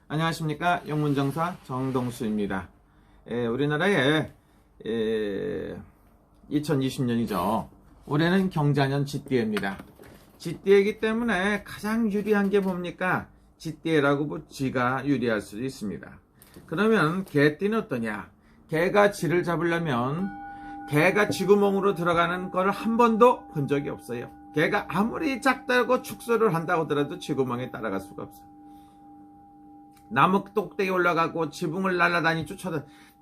안녕하십니까. 영문정사 정동수입니다. 우리나라에 2020년이죠. 올해는 경자년 쥐띠해입니다. 쥐띠해이기 때문에 가장 유리한 게 뭡니까? 쥐띠해라고 쥐가 유리할 수도 있습니다. 그러면 개띠는 어떠냐? 개가 쥐를 잡으려면 개가 쥐구멍으로 들어가는 걸 한 번도 본 적이 없어요. 개가 아무리 작다고 축소를 한다고 하더라도 쥐구멍에 따라갈 수가 없어요. 나무 똑대기 올라가고 지붕을 날아다니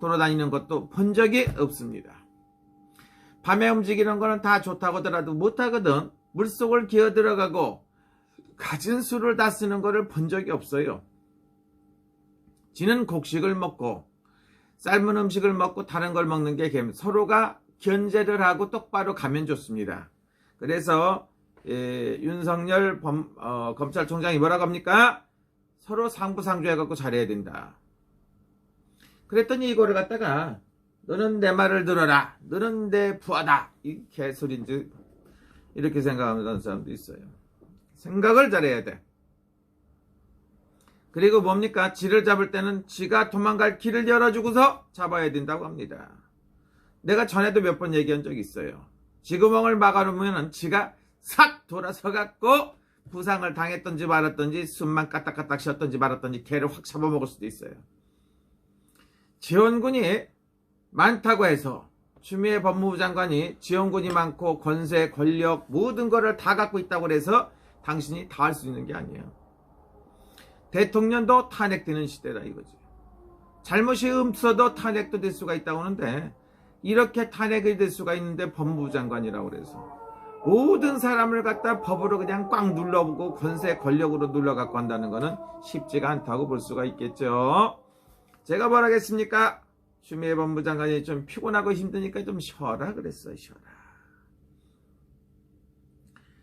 돌아다니는 것도 본 적이 없습니다. 밤에 움직이는 거는 다 좋다고 하더라도 못하거든. 물속을 기어 들어가고 가진 수를 다 쓰는 거를 본 적이 없어요. 쥐는 곡식을 먹고 삶은 음식을 먹고 다른 걸 먹는 게 서로가 견제를 하고 똑바로 가면 좋습니다. 그래서 윤석열 검찰총장이 뭐라고 합니까? 서로 상부상조해갖고 잘해야 된다. 그랬더니 이거를 갖다가 너는 내 말을 들어라. 너는 내 부하다. 이 개소리인지 이렇게 생각하는 사람도 있어요. 생각을 잘해야 돼. 그리고 뭡니까? 쥐를 잡을 때는 쥐가 도망갈 길을 열어주고서 잡아야 된다고 합니다. 내가 전에도 몇 번 얘기한 적이 있어요. 쥐구멍을 막아놓으면 쥐가 싹 돌아서갖고 부상을 당했던지 말았던지 숨만 까딱까딱 쉬었던지 말았던지 개를 확 잡아먹을 수도 있어요. 지원군이 많다고 해서 추미애 법무부 장관이 지원군이 많고 권세, 권력 모든 거를 다 갖고 있다고 해서 당신이 다 할 수 있는 게 아니에요. 대통령도 탄핵되는 시대다 이거지. 잘못이 없어도 탄핵도 될 수가 있다고 하는데 이렇게 탄핵이 될 수가 있는데 법무부 장관이라고 그래서 모든 사람을 갖다 법으로 그냥 꽉 눌러보고 권세 권력으로 눌러갖고 한다는 거는 쉽지가 않다고 볼 수가 있겠죠. 제가 뭘 하겠습니까? 추미애 법무부 장관이 좀 피곤하고 힘드니까 좀 쉬어라 그랬어요. 쉬어라.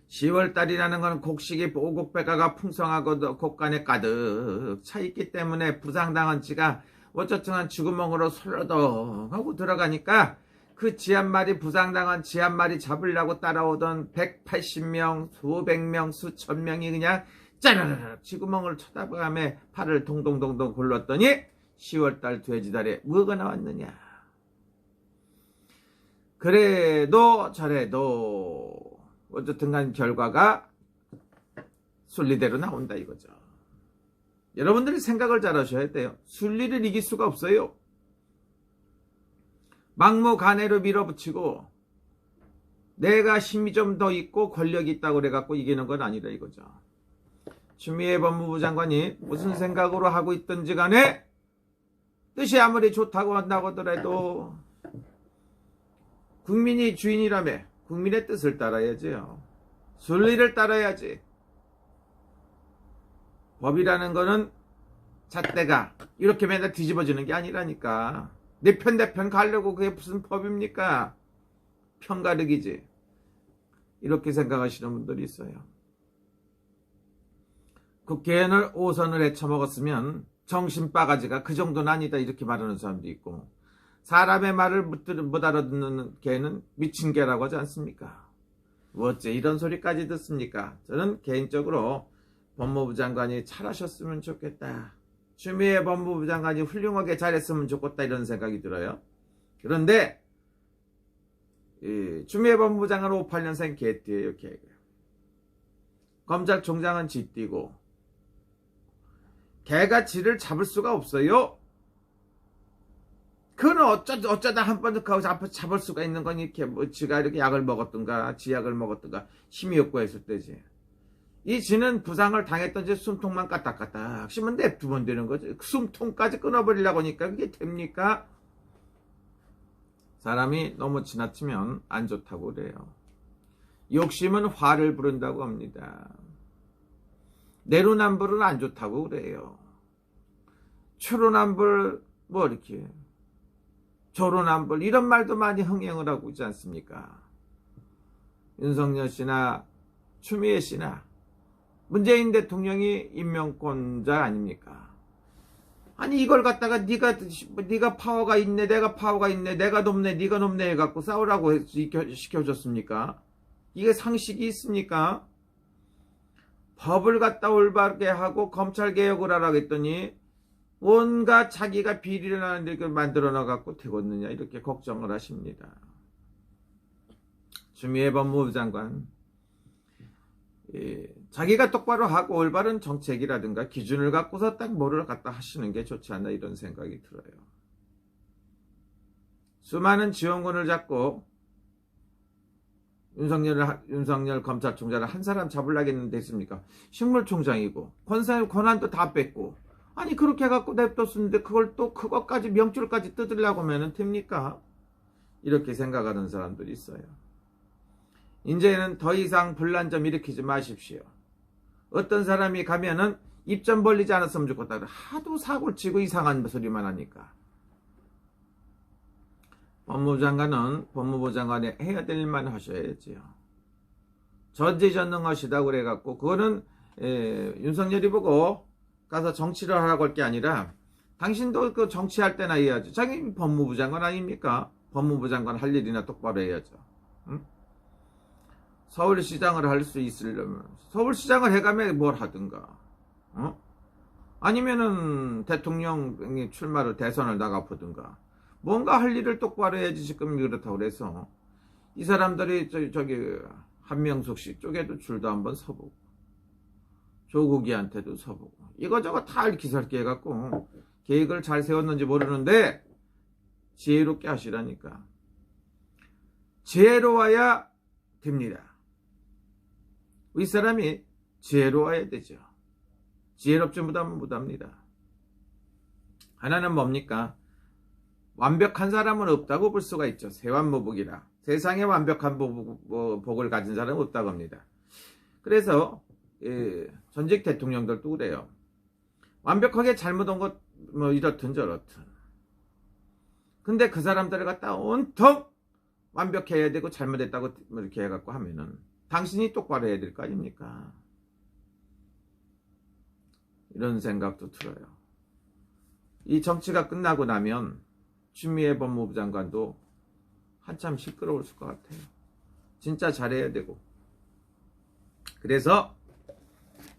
10월달이라는 건 곡식이 오곡백과가 풍성하고 곡간에 가득 차있기 때문에 부상당한 쥐가 어쩌증한 쥐구멍으로 솔로덩 하고 들어가니까 그 쥐 한 마리 부상당한 쥐 한 마리 잡으려고 따라오던 180명, 수백 명, 수천 명이 그냥 짜라라락 쥐구멍을 쳐다보며 팔을 동동동동 굴렀더니 10월달 돼지달에 뭐가 나왔느냐. 그래도 저래도 어쨌든 간 결과가 순리대로 나온다 이거죠. 여러분들이 생각을 잘 하셔야 돼요. 순리를 이길 수가 없어요. 막무가내로 밀어붙이고 내가 힘이 좀 더 있고 권력이 있다고 그래갖고 이기는 건 아니다 이거죠. 추미애 법무부 장관이 무슨 생각으로 하고 있든지 간에 뜻이 아무리 좋다고 한다고 하더라도 국민이 주인이라며 국민의 뜻을 따라야지요. 순리를 따라야지. 법이라는 거는 잣대가 이렇게 맨날 뒤집어지는 게 아니라니까. 내 편 내 편 가려고 그게 무슨 법입니까? 편가르기지. 이렇게 생각하시는 분들이 있어요. 국회의원을 5선을 헤쳐먹었으면 정신바가지가 그 정도는 아니다 이렇게 말하는 사람도 있고 사람의 말을 못 알아듣는 개는 미친 개라고 하지 않습니까? 어째 이런 소리까지 듣습니까? 저는 개인적으로 법무부 장관이 잘하셨으면 좋겠다. 추미애 법무부 장관이 훌륭하게 잘했으면 좋겠다 이런 생각이 들어요. 그런데 추미애 법무부 장관은 58년생 개띠예요. 개가. 검찰총장은 쥐띠고 개가 쥐를 잡을 수가 없어요. 그건 어쩌다 한 번 잡을 수가 있는 건 이렇게 뭐 쥐가 이렇게 약을 먹었든가 쥐약을 먹었든가 힘이 없고 했을 때지. 이 쥐는 부상을 당했던지 숨통만 까딱까딱 쉬면 냅두면 되는 거지. 숨통까지 끊어버리려고 하니까 그게 됩니까? 사람이 너무 지나치면 안 좋다고 그래요. 욕심은 화를 부른다고 합니다. 내로남불은 안 좋다고 그래요. 추로남불 뭐 이렇게 조로남불 이런 말도 많이 흥행을 하고 있지 않습니까? 윤석열 씨나 추미애 씨나 문재인 대통령이 임명권자 아닙니까? 아니 이걸 갖다가 네가 파워가 있네 내가 파워가 있네 내가 높네 네가 높네 해갖고 싸우라고 시켜줬습니까? 이게 상식이 있습니까? 법을 갖다 올바르게 하고 검찰개혁을 하라고 했더니 온갖 자기가 비리를 하는데 그걸 만들어 놔갖고 되겠느냐 이렇게 걱정을 하십니다. 추미애 법무부 장관, 자기가 똑바로 하고 올바른 정책이라든가 기준을 갖고서 딱 뭐를 갖다 하시는 게 좋지 않나 이런 생각이 들어요. 수많은 지원군을 잡고 윤석열 검찰총장을 한 사람 잡으려겠는데 있습니까? 식물총장이고 권한도 다 뺐고, 아니 그렇게 해갖고 냅뒀었는데 그걸 또 그것까지 명줄까지 뜯으려고 하면 됩니까? 이렇게 생각하는 사람들이 있어요. 이제는 더 이상 분란점 일으키지 마십시오. 어떤 사람이 가면은 입 좀 벌리지 않았으면 좋겠다. 하도 사고를 치고 이상한 소리만 하니까. 법무부 장관은 법무부 장관이 해야 될 일만 하셔야지요. 전지전능하시다고 그래갖고 그거는 윤석열이 보고 가서 정치를 하라고 할 게 아니라 당신도 그 정치할 때나 해야죠. 자기 법무부 장관 아닙니까? 법무부 장관 할 일이나 똑바로 해야죠. 응? 서울시장을 할 수 있으려면 서울시장을 해가면 뭘 하든가, 아니면은 대통령이 출마로 대선을 나가보든가 뭔가 할 일을 똑바로 해야지. 지금 그렇다고 그래서 이 사람들이 저기 한명숙 씨 쪽에도 줄도 한번 서보고 조국이한테도 서보고 이거저거 다 기살게 해갖고 계획을 잘 세웠는지 모르는데 지혜롭게 하시라니까. 지혜로워야 됩니다. 윗사람이 지혜로워야 되죠. 지혜롭지 못합니다. 하나는 뭡니까? 완벽한 사람은 없다고 볼 수가 있죠. 세완무복이라. 세상에 완벽한 복을 가진 사람은 없다고 합니다. 그래서 전직 대통령들도 그래요. 완벽하게 잘못한 것 뭐 이렇든 저렇든. 근데 그 사람들을 갖다 온통 완벽해야 되고 잘못했다고 이렇게 해갖고 하면은 당신이 똑바로 해야 될 거 아닙니까? 이런 생각도 들어요. 이 정치가 끝나고 나면 추미애 법무부 장관도 한참 시끄러울 것 같아요. 진짜 잘해야 되고. 그래서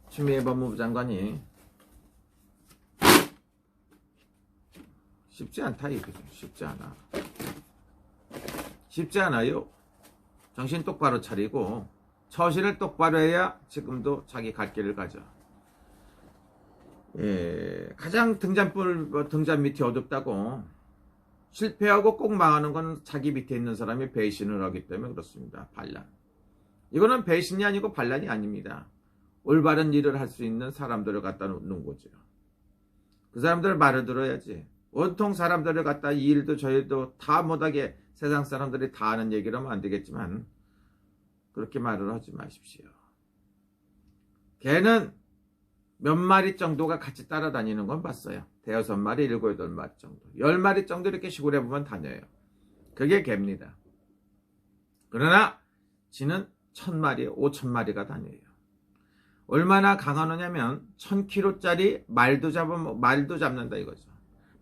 추미애 법무부 장관이 쉽지 않다 이거죠. 쉽지 않아. 쉽지 않아요. 정신 똑바로 차리고 처신을 똑바로 해야 지금도 자기 갈 길을 가죠. 가장 등잔 밑이 어둡다고 실패하고 꼭 망하는 건 자기 밑에 있는 사람이 배신을 하기 때문에 그렇습니다. 반란. 이거는 배신이 아니고 반란이 아닙니다. 올바른 일을 할 수 있는 사람들을 갖다 놓는 거죠. 그 사람들 말을 들어야지. 온통 사람들을 갖다 이 일도 저 일도 다 못하게 세상 사람들이 다 아는 얘기를 하면 안 되겠지만 그렇게 말을 하지 마십시오. 개는 몇 마리 정도가 같이 따라다니는 건 봤어요. 대여섯 마리, 일곱, 여덟 마리 정도. 10마리 정도 이렇게 시골에 보면 다녀요. 그게 개입니다. 그러나 지는 1000마리, 5000마리가 다녀요. 얼마나 강하느냐면 1000kg짜리 말도 잡는다 이거죠.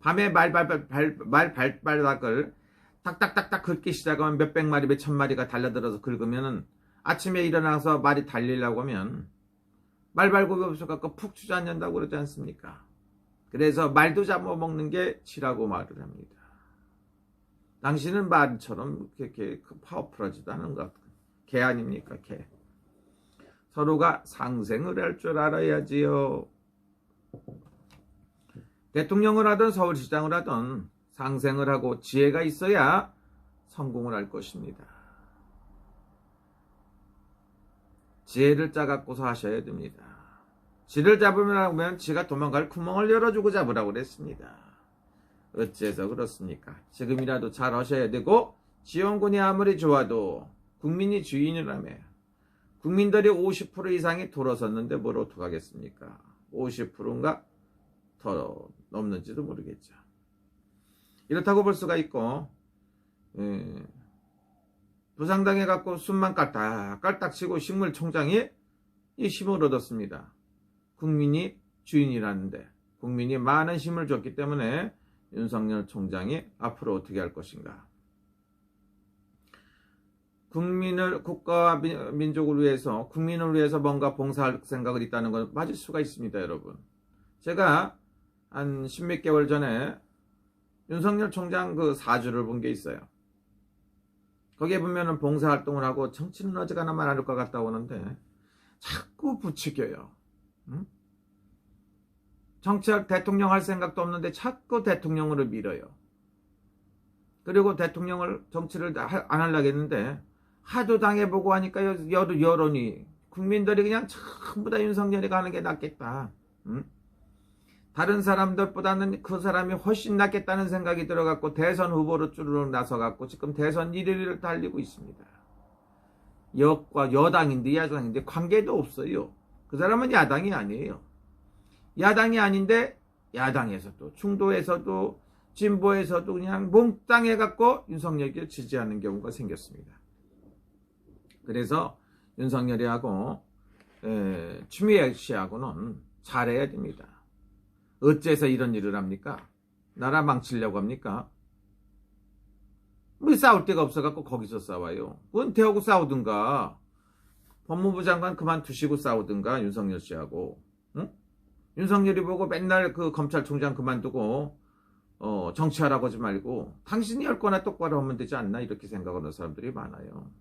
밤에 말 발바닥을 딱딱딱딱 긁기 시작하면 몇백 마리, 몇천 마리가 달려들어서 긁으면은 아침에 일어나서 말이 달리려고 하면 말 발굽이 없어갖고 푹 주저앉는다고 그러지 않습니까? 그래서 말도 잡아먹는 게 지라고 말을 합니다. 당신은 말처럼 그렇게 파워풀하지도 않은 것 같고 개 아닙니까? 개. 서로가 상생을 할 줄 알아야지요. 대통령을 하든 서울시장을 하든 상생을 하고 지혜가 있어야 성공을 할 것입니다. 지혜를 짜갖고서 하셔야 됩니다. 지를 잡으면 지가 도망갈 구멍을 열어주고 잡으라고 그랬습니다. 어째서 그렇습니까? 지금이라도 잘 하셔야 되고 지원군이 아무리 좋아도 국민이 주인이라며 국민들이 50% 이상이 돌아섰는데 뭘 어떡하겠습니까? 50%인가 더 넘는지도 모르겠죠. 이렇다고 볼 수가 있고 부상당해갖고 숨만 깔딱깔딱 치고 식물총장이 이 힘을 얻었습니다. 국민이 주인이라는데 국민이 많은 힘을 줬기 때문에 윤석열 총장이 앞으로 어떻게 할 것인가. 국가와 민족을 위해서 국민을 위해서 뭔가 봉사할 생각을 있다는 건 맞을 수가 있습니다. 여러분. 제가 한 십몇 개월 전에 윤석열 총장 그 사주를 본 게 있어요. 거기에 보면은 봉사활동을 하고 정치는 어지간하면 많을 것 같다고 하는데 자꾸 부추겨요. 응? 정치할 대통령 할 생각도 없는데 자꾸 대통령으로 밀어요. 그리고 대통령을 정치를 안 하려고 했는데 하도 당해보고 하니까 여론이 국민들이 그냥 전부 다 윤석열이 가는 게 낫겠다. 응? 다른 사람들보다는 그 사람이 훨씬 낫겠다는 생각이 들어갖고 대선 후보로 쭈르륵 나서갖고 지금 대선 1위를 달리고 있습니다. 역과 여당인데 야당인데 관계도 없어요. 그 사람은 야당이 아니에요. 야당이 아닌데 야당에서도 중도에서도 진보에서도 그냥 몽땅해갖고 윤석열을 지지하는 경우가 생겼습니다. 그래서 윤석열이하고 추미애 씨하고는 잘해야 됩니다. 어째서 이런 일을 합니까? 나라 망치려고 합니까? 뭐 싸울 데가 없어갖고 거기서 싸워요. 은퇴하고 싸우든가 법무부 장관 그만두시고 싸우든가 윤석열 씨하고. 응? 윤석열이 보고 맨날 그 검찰총장 그만두고 정치하라고 하지 말고 당신이 할 거나 똑바로 하면 되지 않나 이렇게 생각하는 사람들이 많아요.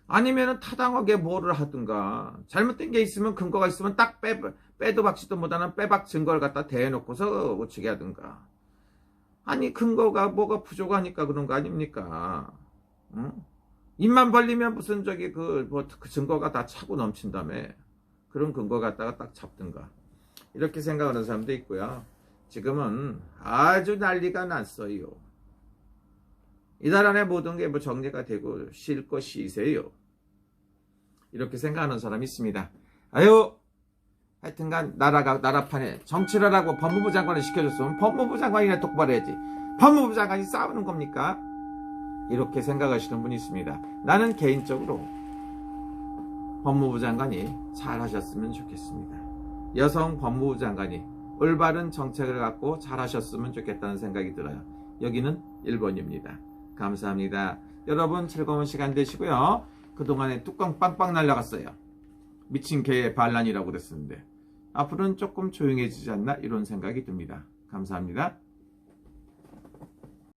아니면은 타당하게 뭐를 하든가 잘못된 게 있으면 근거가 있으면 딱 빼도 박지도 못하는 빼박 증거를 갖다 대놓고서 고치게 하든가. 아니 근거가 뭐가 부족하니까 그런 거 아닙니까? 응? 입만 벌리면 무슨 저기 그 증거가 다 차고 넘친다며. 그런 근거 갖다가 딱 잡든가. 이렇게 생각하는 사람도 있고요. 지금은 아주 난리가 났어요. 이달 안에 모든 게 뭐 정리가 되고 쉴 거 쉬세요. 이렇게 생각하는 사람이 있습니다. 아유, 하여튼간 나라판에 정치를 하고 법무부 장관을 시켜줬으면 법무부 장관이나 똑바로 해야지. 법무부 장관이 싸우는 겁니까? 이렇게 생각하시는 분이 있습니다. 나는 개인적으로 법무부 장관이 잘하셨으면 좋겠습니다. 여성 법무부 장관이 올바른 정책을 갖고 잘하셨으면 좋겠다는 생각이 들어요. 여기는 1번입니다. 감사합니다. 여러분 즐거운 시간 되시고요. 그동안에 뚜껑 빵빵 날라갔어요. 미친 개의 반란이라고 그랬었는데 앞으로는 조금 조용해지지 않나 이런 생각이 듭니다. 감사합니다.